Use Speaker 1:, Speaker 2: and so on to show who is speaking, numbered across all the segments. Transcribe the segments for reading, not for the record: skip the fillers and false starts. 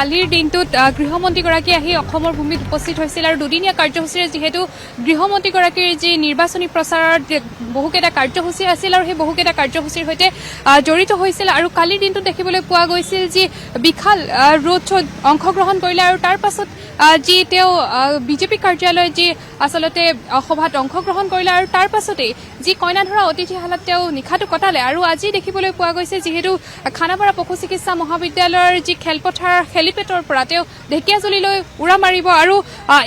Speaker 1: কালিৰ দিনটোত গৃহমন্ত্ৰীগৰাকী আহি অসমৰ ভূমিত উপস্থিত হৈছিল আৰু দুদিনীয়া কাৰ্যসূচীৰে যিহেতু গৃহমন্ত্ৰীগৰাকীৰ যি নিৰ্বাচনী প্ৰচাৰত বহুকেইটা কাৰ্যসূচী আছিল আৰু সেই বহুকেইটা কাৰ্যসূচীৰ সৈতে জড়িত হৈছিল আৰু কালিৰ দিনটোত দেখিবলৈ পোৱা গৈছিল যি বিশাল ৰোড শ্ব'ত অংশগ্ৰহণ কৰিলে আৰু তাৰ পাছত যি তেওঁ বিজেপি কাৰ্যালয়ত যি আচলতে সভাত অংশগ্ৰহণ কৰিলে আৰু তাৰ পাছতেই যি কইনাধৰা অতিথিশালাত তেওঁ নিশাটো কটালে আৰু আজি দেখিবলৈ পোৱা গৈছে যিহেতু খানাপাৰা পশু চিকিৎসা মহাবিদ্যালয়ৰ যি খেলপথাৰ হেলিপেডৰ পৰা তেওঁ ঢেকীয়াজুলিলৈ উৰা মাৰিব আৰু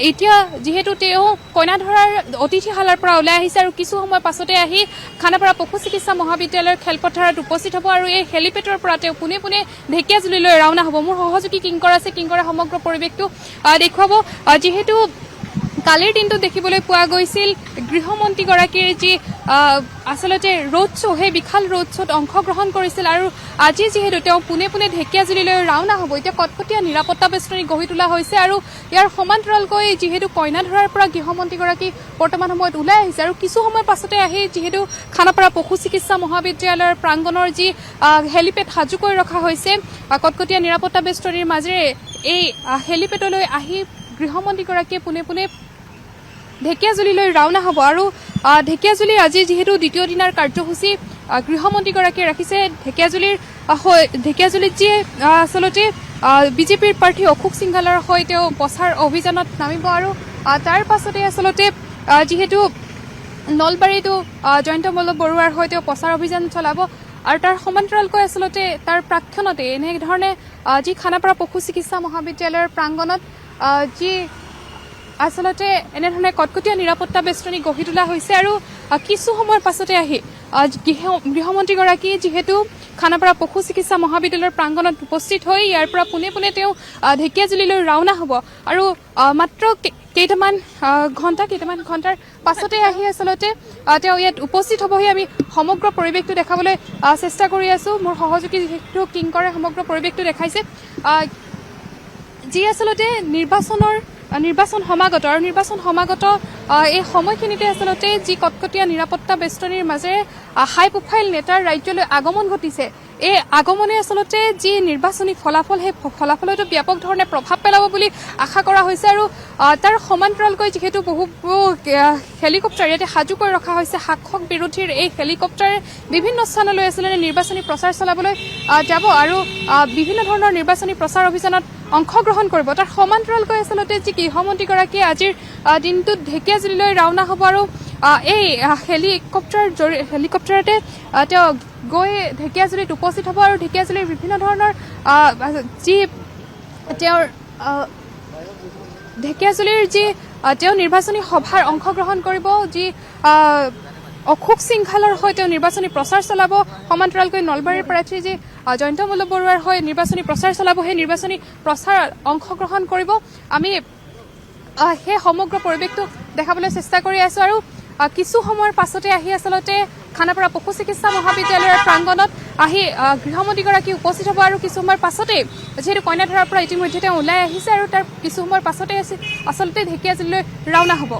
Speaker 1: এতিয়া যিহেতু তেওঁ কইনাধৰাৰ অতিথিশালাৰ পৰা ওলাই আহিছে আৰু কিছু সময় পাছতে আহি খানাপাৰা পশু চিকিৎসা মহাবিদ্যালয়ৰ খেলপথাৰত উপস্থিত হ'ব আৰু এই হেলিপেডৰ পৰা তেওঁ পোনে পোনে ঢেকীয়াজুলিলৈ ৰাওনা হ'ব। মোৰ সহযোগী কিংকৰ আছে, কিংকৰে সমগ্ৰ পৰিৱেশটো দেখুৱাব। যিহেতু কালিৰ দিনটোত দেখিবলৈ পোৱা গৈছিল গৃহমন্ত্ৰীগৰাকীৰ যি আচলতে ৰোড শ্ব' সেই বিশাল ৰোড শ্ব'ত অংশগ্ৰহণ কৰিছিল আৰু আজি যিহেতু তেওঁ পোনে পোনে ঢেকীয়াজুলিলৈ ৰাওনা হ'ব, এতিয়া কটকটীয়া নিৰাপত্তা বেষ্টনী গঢ়ি তোলা হৈছে আৰু ইয়াৰ সমান্তৰালকৈ যিহেতু কইনাধৰাৰ পৰা গৃহমন্ত্ৰীগৰাকী বৰ্তমান সময়ত ওলাই আহিছে আৰু কিছু সময়ৰ পাছতে আহি যিহেতু খানাপাৰা পশু চিকিৎসা মহাবিদ্যালয়ৰ প্ৰাংগণৰ যি হেলিপেড সাজু কৰি ৰখা হৈছে কটকটীয়া নিৰাপত্তা বেষ্টনীৰ মাজেৰে এই হেলিপেডলৈ আহি গৃহমন্ত্ৰীগৰাকীয়ে পোনে পোনে ঢেকীয়াজুলিলৈ ৰাওনা হ'ব আৰু ঢেকীয়াজুলিৰ আজি যিহেতু দ্বিতীয় দিনাৰ কাৰ্যসূচী গৃহমন্ত্ৰীগৰাকীয়ে ৰাখিছে ঢেকীয়াজুলিত যি আচলতে বিজেপিৰ প্ৰাৰ্থী অশোক সিংঘালৰ হৈ তেওঁ প্ৰচাৰ অভিযানত নামিব আৰু তাৰ পাছতে আচলতে যিহেতু নলবাৰীতো জয়ন্ত মল্ল বৰুৱাৰ হৈ তেওঁ প্ৰচাৰ অভিযান চলাব আৰু তাৰ সমান্তৰালকৈ আচলতে তাৰ প্ৰাক্ষণতে এনেধৰণে যি খানাপাৰা পশু চিকিৎসা মহাবিদ্যালয়ৰ প্ৰাংগণত যি আচলতে এনেধৰণে কটকটীয়া নিৰাপত্তা বেষ্টনী গঢ়ি তোলা হৈছে আৰু কিছু সময়ৰ পাছতে আহি গৃহমন্ত্ৰীগৰাকী যিহেতু খানাপাৰা পশু চিকিৎসা মহাবিদ্যালয়ৰ প্ৰাংগণত উপস্থিত হৈ ইয়াৰ পৰা পোনে পোনে তেওঁ ঢেকীয়াজুলিলৈ ৰাওনা হ'ব আৰু মাত্ৰ কেইটামান ঘণ্টাৰ পাছতে আহি আচলতে তেওঁ ইয়াত উপস্থিত হ'বহি। আমি সমগ্ৰ পৰিৱেশটো দেখাবলৈ চেষ্টা কৰি আছোঁ। মোৰ সহযোগী যিহেতু কিংকৰে সমগ্ৰ পৰিৱেশটো দেখাইছে যি আচলতে নিৰ্বাচন সমাগত এই সময়খিনিতে আচলতে যি কটকটীয়া নিৰাপত্তা বেষ্টনীৰ মাজেৰে হাই প্ৰফাইল নেতাৰ ৰাজ্যলৈ আগমন ঘটিছে, এই আগমনে আচলতে যি নিৰ্বাচনী ফলাফল সেই ফলাফলতো ব্যাপক ধৰণে প্ৰভাৱ পেলাব বুলি আশা কৰা হৈছে আৰু তাৰ সমান্তৰালকৈ যিহেতু বহু হেলিকপ্টাৰ ইয়াতে সাজু কৰি ৰখা হৈছে শাসক বিৰোধীৰ এই হেলিকপ্টাৰে বিভিন্ন স্থানলৈ আচলতে নিৰ্বাচনী প্ৰচাৰ চলাবলৈ যাব আৰু বিভিন্ন ধৰণৰ নিৰ্বাচনী প্ৰচাৰ অভিযানত অংশগ্ৰহণ কৰিব। তাৰ সমান্তৰালকৈ আচলতে যি গৃহমন্ত্ৰীগৰাকীয়ে আজিৰ দিনটোত ঢেকীয়াজুলিলৈ ৰাওনা হ'ব আৰু এই হেলিকপ্টাৰতে তেওঁ গৈ ঢেকীয়াজুলিত উপস্থিত হ'ব আৰু ঢেকীয়াজুলিৰ বিভিন্ন ধৰণৰ যি তেওঁৰ ঢেকীয়াজুলিৰ যি তেওঁ নিৰ্বাচনী সভাৰ অংশগ্ৰহণ কৰিব, যি অশোক সিংঘালৰ হৈ তেওঁ নিৰ্বাচনী প্ৰচাৰ চলাব, সমান্তৰালকৈ নলবাৰীৰ প্ৰাৰ্থী যি জয়ন্ত মল্ল বৰুৱাৰ হৈ নিৰ্বাচনী প্ৰচাৰ চলাব, সেই নিৰ্বাচনী প্ৰচাৰত অংশগ্ৰহণ কৰিব। আমি সেই সমগ্ৰ পৰিৱেশটো দেখাবলৈ চেষ্টা কৰি আছোঁ আৰু কিছু সময়ৰ পাছতে আহি আচলতে খানাপাৰা পশু চিকিৎসা মহাবিদ্যালয়ৰ প্ৰাংগণত আহি গৃহমন্ত্ৰীগৰাকী উপস্থিত হ'ব আৰু কিছু সময়ৰ পাছতে যিহেতু কইনাধৰাৰ পৰা ইতিমধ্যে তেওঁ ওলাই আহিছে আৰু তাৰ কিছু সময়ৰ পাছতে আচলতে ঢেকীয়াজুলিলৈ ৰাওনা হ'ব।